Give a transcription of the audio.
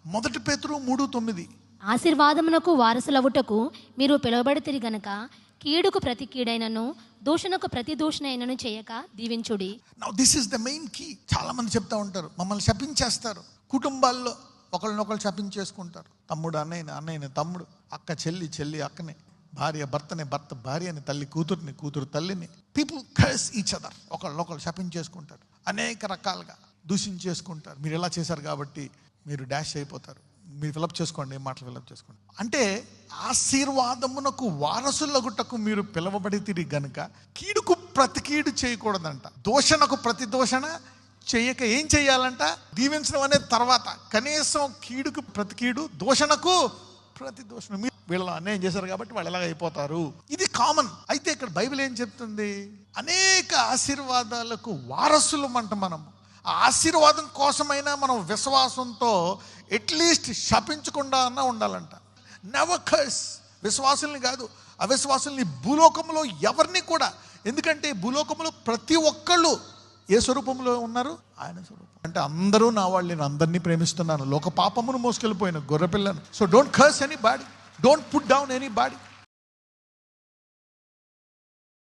మొదటి పేతురు 3:9. ఆశీర్వాదమునకు వారసులవుటకు మీరు పిలువబడితిరి గనక కీడుకు ప్రతి కీడైనను దూషణకు ప్రతి దూషణైనను చేయక దీవించుడి. Now this is the main key. చాలా మంది చెప్తా ఉంటారు, మమ్మల్ని శపించేస్తారు. కుటుంబాల్లో ఒకళ్ళనొకళ్ళు శపించేసుకుంటారు. తమ్ముడు అన్నయ్యని, అన్నయ్యని తమ్ముడు, అక్క చెల్లి అక్కని, భార్య భర్తని, భర్త భార్యని, తల్లి కూతుర్ని, కూతురు తల్లిని. People curse each other. ఒకళ్ళనొకళ్ళు శపించేసుకుంటారు, అనేక రకాలుగా దూషించేసుకుంటారు. మీరు ఎలా చేశారు కాబట్టి మీరు డాష్ అయిపోతారు. మీరు ఫిలప్ చేసుకోండి, ఏ మాటలు ఫిలప్ చేసుకోండి. అంటే ఆశీర్వాదమునకు వారసులగుటకు మీరు పిలవబడితిరి గనుక కీడుకు ప్రతి కీడు చేయకూడదంట. దూషణకు ప్రతి దూషణ చేయక ఏం చేయాలంట? దీవించడం అనేది తర్వాత. కనీసం కీడుకు ప్రతి కీడు, దూషణకు ప్రతి దూషణ. మీరు వీళ్ళు అన్యాయం చేశారు కాబట్టి వాళ్ళు ఎలాగ అయిపోతారు, ఇది కామన్. అయితే ఇక్కడ బైబిల్ ఏం చెప్తుంది? అనేక ఆశీర్వాదాలకు వారసులమంట మనం. ఆ ఆశీర్వాదం కోసమైనా మనం విశ్వాసంతో అట్లీస్ట్ శపించకుండా అన్నా ఉండాలంట. Never curse. విశ్వాసుల్ని కాదు, అవిశ్వాసుల్ని, భూలోకంలో ఎవరిని కూడా. ఎందుకంటే భూలోకంలో ప్రతి ఒక్కళ్ళు ఏ స్వరూపంలో ఉన్నారు? ఆయన స్వరూపం. అంటే అందరూ నా వాళ్ళు, నేను అందరినీ ప్రేమిస్తున్నాను, లోక పాపమును మోసుకెళ్ళిపోయిన గొర్రెపిల్లను. So don't curse anybody, don't put down any body.